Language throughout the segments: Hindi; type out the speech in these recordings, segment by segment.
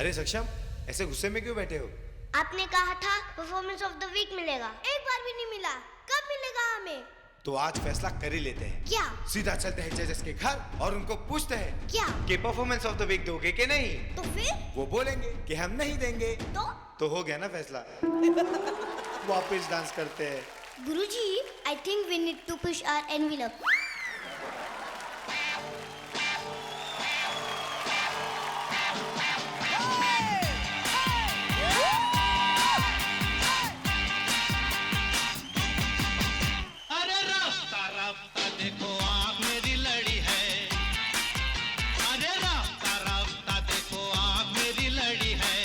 अरे सक्षम, ऐसे गुस्से में क्यों बैठे हो? आपने कहा था परफॉर्मेंस ऑफ द वीक मिलेगा, एक बार भी नहीं मिला। कब मिलेगा हमें? तो आज फैसला कर ही लेते हैं। क्या? सीधा चलते हैं जजेस के घर और उनको पूछते हैं क्या? कि परफॉर्मेंस ऑफ द वीक दोगे कि नहीं। तो फिर? वो बोलेंगे कि हम नहीं देंगे। तो हो गया ना फैसला। वापस डांस करते हैं। गुरुजी, I think we need to push our envelope. अरे रास्ता रास्ता देखो आँख मेरी लड़ी है। अरे रास्ता रास्ता देखो आँख मेरी लड़ी है।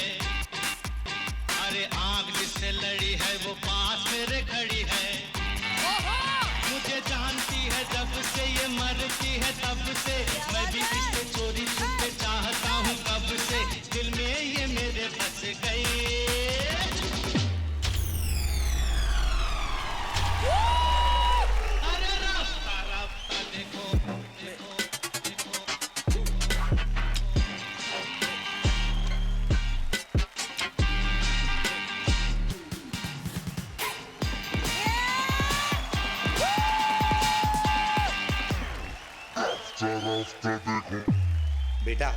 अरे आँख जिससे लड़ी है वो पास मेरे खड़ी है। मुझे जानती है जब से ये मरती है तब से, मैं भी इसे चोरी छुपे चाहता हूँ कब से, दिल में ये मेरे बस गई। अरे रास्ता रास्ता देखो देखो देखो। बेटा,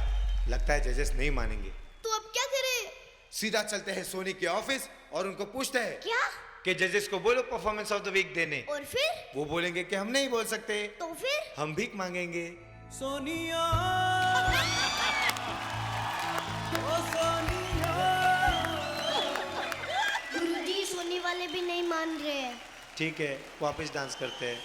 लगता है जजेस नहीं मानेंगे। तो अब क्या करें? सीधा चलते हैं सोनी के ऑफिस और उनको पूछते हैं क्या? कि जजेस को बोलो परफॉर्मेंस ऑफ द वीक देने। और फिर? वो बोलेंगे कि हम नहीं बोल सकते, तो फिर? हम भीख मांगेंगे। सोनिया ओ सोनिया। गुरुजी, सोनी वाले भी नहीं मान रहे हैं। ठीक है, वापस डांस करते हैं।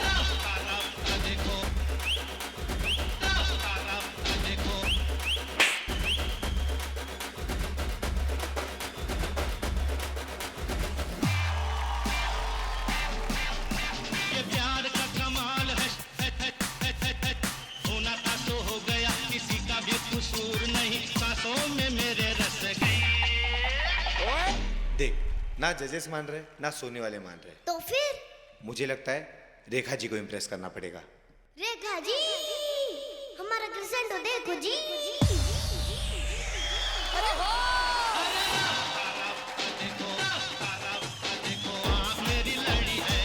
रास्ता रास्ता देखो रास्ता रास्ता देखो। ये प्यार का कमाल है। होना था तो हो गया, किसी का भी कसूर नहीं, सांसों में मेरे रस गई। देख, ना जजेस मान रहे ना सोनी वाले मान रहे। तो फिर? मुझे लगता है रेखा जी को इम्प्रेस करना पड़ेगा। रेखा जी, हमारा क्रिसेंटो देखो जी। देखो रास्ता रास्ता देखो आँख मेरी लड़ी है।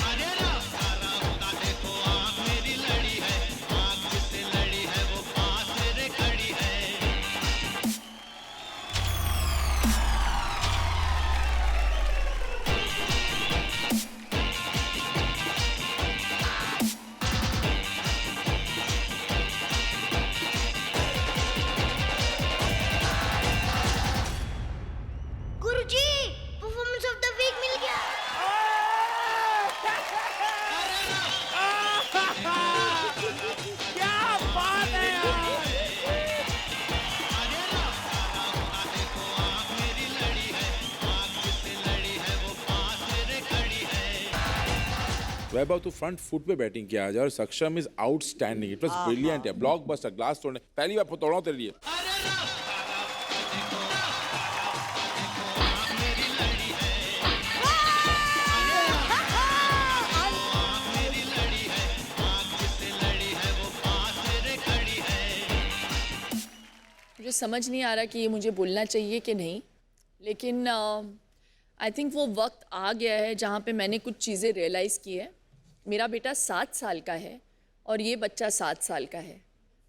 अरे रास्ता रास्ता देखो आँख मेरी लड़ी है। आँख जिससे लड़ी है वो पास मेरे खड़ी है। गुरुजी, परफॉर्मेंस ऑफ द वीक मिल गया। क्या बात है यार। अरे रास्ता रास्ता देखो आँख मेरी लड़ी है। आँख जिससे लड़ी है वो पास मेरे खड़ी है। वैभव तो फ्रंट फुट पे बैटिंग किया आज और सक्षम is outstanding. It was brilliant है, ब्लॉकबस्टर, ग्लास तोड़ने, पहली बार तोड़ा तेरे लिए। अरे रास्ता रास्ता देखो रास्ता रास्ता देखो आँख मेरी लड़ी है। अरे रास्ता रास्ता देखो आँख मेरी लड़ी है। आँख जिससे लड़ी है वो पास मेरे खड़ी है। मुझे समझ नहीं आ रहा कि ये मुझे बोलना चाहिए कि नहीं, लेकिन आई थिंक वो वक्त आ गया है जहाँ पे मैंने कुछ चीज़ें रियलाइज़ की है। मेरा बेटा 7 साल का है और ये बच्चा 7 साल का है।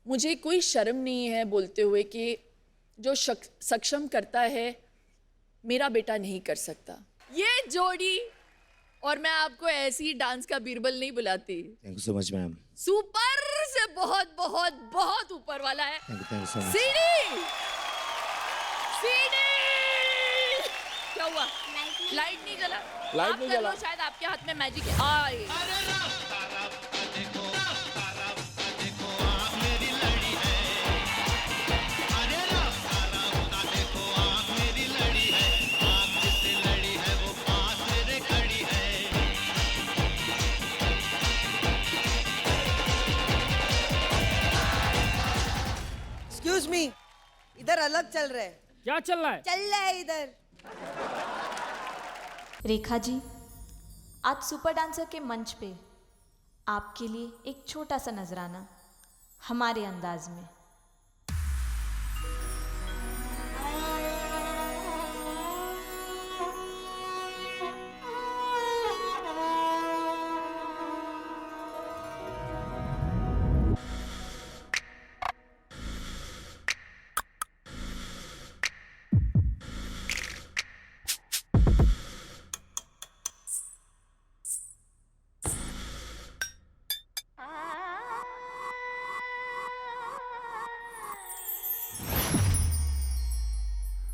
मुझे कोई शर्म नहीं है बोलते हुए कि जो सक्षम करता है मेरा बेटा नहीं कर सकता। ये जोड़ी, और मैं आपको ऐसी डांस का बीरबल नहीं बुलाती। Thank you so much ma'am. Super से बहुत बहुत बहुत ऊपर वाला है। Thank you so much. CD CD क्या हुआ? लाइट नहीं जला। लाइट आप नहीं कर जला। लो, शायद आपके हाथ में मैजिक है। आए अरे रास्ता रास्ता देखो रास्ता रास्ता देखो आँख मेरी लड़ी है। अरे रास्ता रास्ता देखो आँख मेरी लड़ी है। आँख जिससे लड़ी है वो पास मेरे खड़ी है। एक्सक्यूज मी, इधर अलग चल रहा है। क्या चल रहा है? चल रहा है इधर। रेखा जी, आज सुपर डांसर के मंच पे आपके लिए एक छोटा सा नजराना हमारे अंदाज में।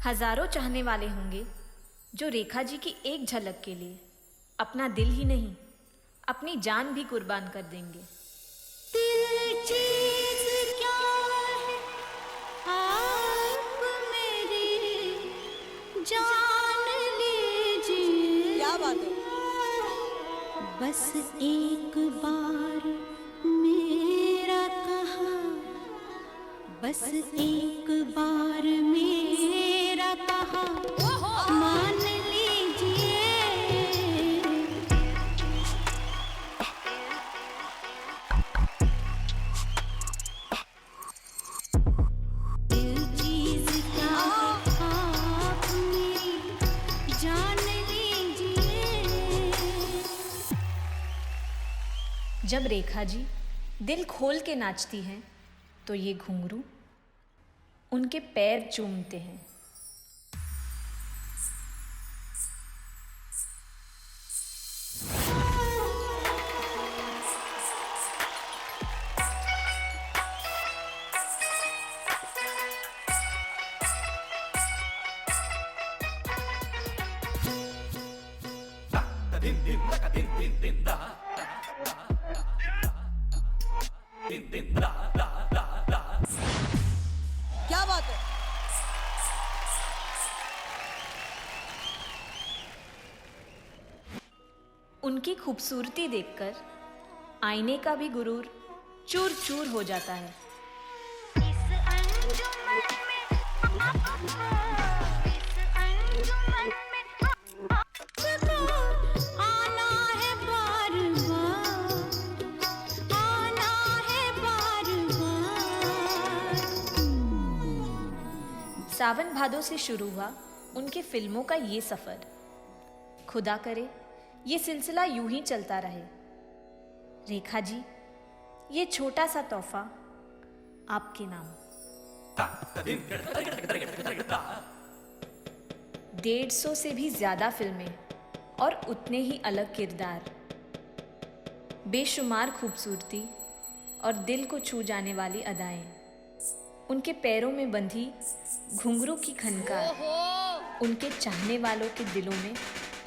हजारों चाहने वाले होंगे जो रेखा जी की एक झलक के लिए अपना दिल ही नहीं अपनी जान भी कुर्बान कर देंगे। दिल चीज क्या है आप मेरी जान लीजिए। क्या बात है। बस एक बार मेरा कहा, बस एक बार मेरा कहा मान लीजिए। दिल चीज क्या है आप मेरी जान लीजिए। जब रेखा जी दिल खोल के नाचती हैं तो ये घुंघरू उनके पैर चूमते हैं। क्या बात है। उनकी खूबसूरती देखकर आईने का भी गुरूर चूर चूर हो जाता है। इस अंजुमन में, इस अंजुमन में आना है बार बार, आना है बार बार। सावन भादो से शुरू हुआ उनके फिल्मों का ये सफर। खुदा करे ये सिलसिला यूं ही चलता रहे। रेखा जी, ये छोटा सा तोहफा आपके नाम। 150 से भी ज्यादा फिल्में और उतने ही अलग किरदार, बेशुमार खूबसूरती और दिल को छू जाने वाली अदाएं, उनके पैरों में बंधी घुंघरू की खनकार, उनके चाहने वालों के दिलों में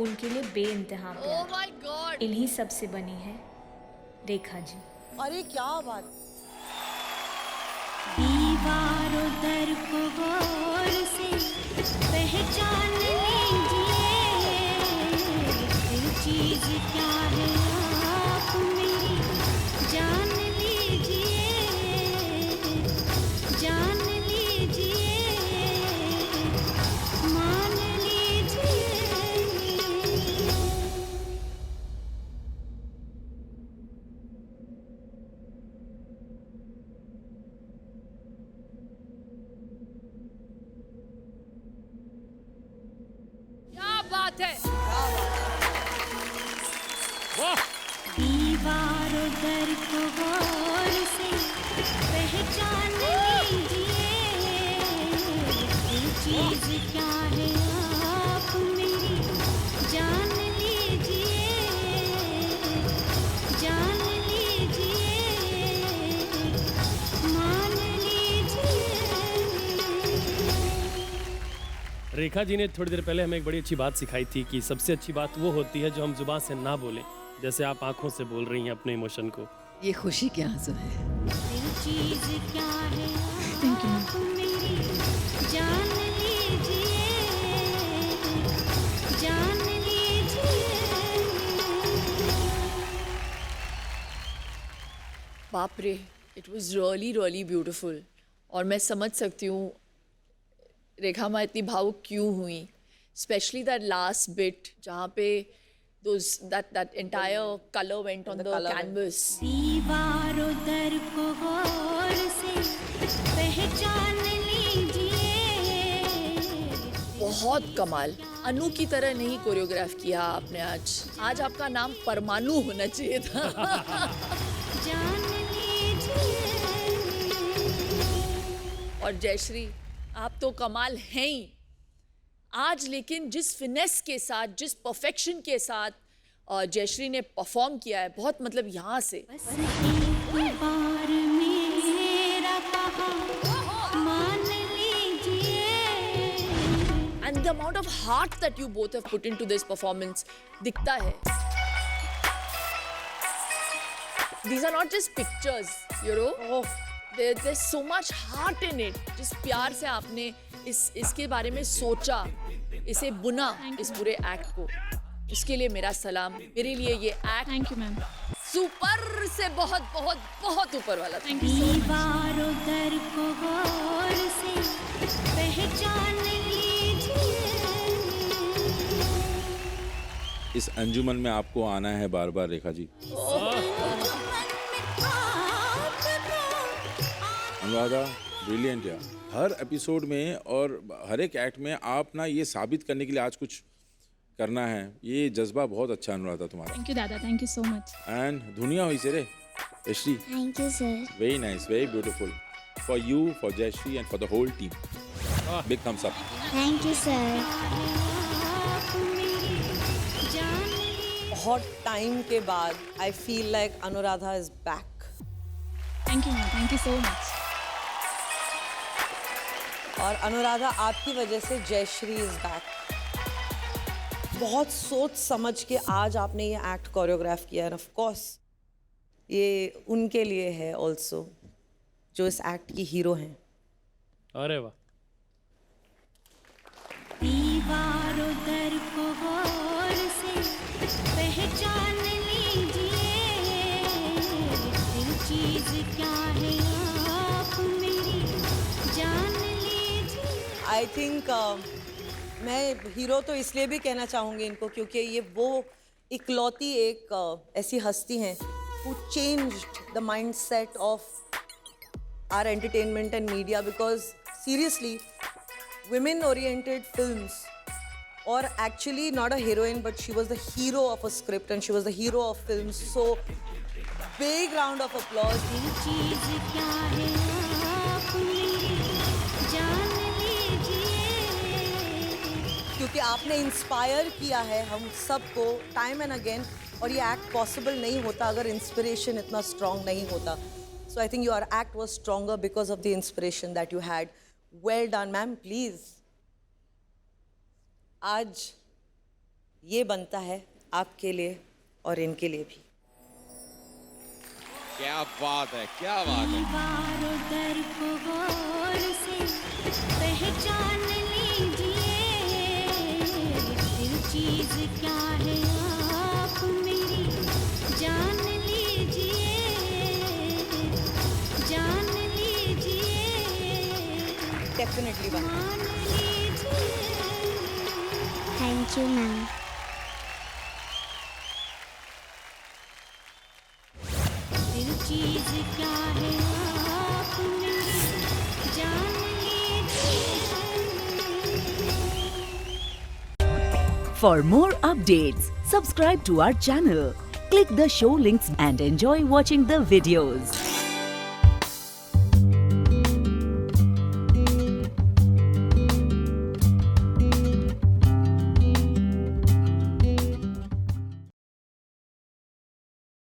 उनके लिए बेइंतहा प्यार, इन्हीं सब से बनी है रेखा जी। अरे क्या बात। दीवारों दर को गौर से पहचान लीजिए। दिल चीज क्या है आप मेरी जान लीजिए, जान लीजिए, मान लीजिए। क्या बात है। वाह दीवारों दर को गौर से पहचान लीजिए। दिल चीज क्या है आप मेरी जान लीजिए, जान लीजिए, मान लीजिए। रेखा जी ने थोड़ी देर पहले हमें एक बड़ी अच्छी बात सिखाई थी कि सबसे अच्छी बात वो होती है जो हम जुबान से ना बोलें, जैसे आप आंखों से बोल रही हैं अपने इमोशन को। ये खुशी के आंसू है। दिल चीज क्या है आप मेरी जान लीजिए, जान लीजिए। बाप रे, it was really really beautiful. और मैं समझ सकती हूँ रेखा माँ इतनी भावुक क्यों हुई, स्पेशली दैट लास्ट बिट जहाँ पे that entire color went on the canvas. दीवारों दर को गौर से पहचान लीजिए। बहुत कमाल। अनु की तरह नहीं कोरियोग्राफ किया आपने आज आपका नाम परमाणु होना चाहिए था। जान लीजिए। और जयश्री आप तो कमाल हैं ही आज, लेकिन जिस फिनेस के साथ, जिस परफेक्शन के साथ जयश्री ने परफॉर्म किया है, बहुत मतलब यहाँ से बस एक बार मेरा कहा मान लीजिए। and the amount of heart that you both have put into this performance दिखता है। These are not just pictures, you know. There's so much heart in it. जिस प्यार से आपने इसके बारे में सोचा, इसे बुना, इस पूरे एक्ट को, उसके लिए मेरा सलाम। मेरे लिए ये act thank you ma'am super से बहुत बहुत बहुत ऊपर वाला था। दीवारों दर को गौर से पहचान लीजिए। इस अंजुमन में आपको आना है बार बार रेखा जी। अनुराधा ब्रिलियंट यार, हर एपिसोड में और हर एक एक्ट में आप ना ये साबित करने के लिए आज कुछ करना है, ये जज्बा बहुत अच्छा अनुराधा तुम्हारा। थैंक यू दादा, thank you so much. And दुनिया हुई से रे यश्री, thank you sir. Very nice, very beautiful for you, for Jayashree and for the whole team. Big thumbs up. Thank you sir. बहुत टाइम के बाद I feel like Anuradha is back. Thank you ma'am, thank you so much. और अनुराधा आपकी वजह से जयश्री इज बैक। बहुत सोच समझ के आज आपने ये एक्ट कोरियोग्राफ किया है, ऑफ कोर्स ये उनके लिए है ऑल्सो, जो इस एक्ट की हीरो हैं। अरे वाह। दीवारों दर को गौर से पहचान लीजिए। दिल चीज क्या है आप मेरी जान लीजिए। आई थिंक मैं हीरो तो इसलिए भी कहना चाहूँगी इनको क्योंकि ये वो इकलौती एक ऐसी हस्ती हैं who changed the mindset of our entertainment and media, because seriously women oriented films, or actually not a heroine but she was the hero of a script and she was the hero of films, so big round of applause. दिल चीज क्या है आप मेरी जान क्योंकि आपने इंस्पायर किया है हम सबको टाइम एंड अगेन, और ये एक्ट पॉसिबल नहीं होता अगर इंस्पिरेशन इतना स्ट्रॉन्ग नहीं होता। So I think your act was stronger because of the inspiration that you had. Well done ma'am. Please आज ये बनता है आपके लिए और इनके लिए भी। क्या बात है, क्या बात है। दीवारों दर को गौर से पहचान लीजिए। दिल चीज क्या है आप मेरी जान लीजिए। जान लीजिए। डेफिनेटली बन। मान लीजिए। Thank you ma'am. दिल चीज क्या है आप मेरी जान लीजिए। For more updates, subscribe to our channel, click the show links and enjoy watching the videos.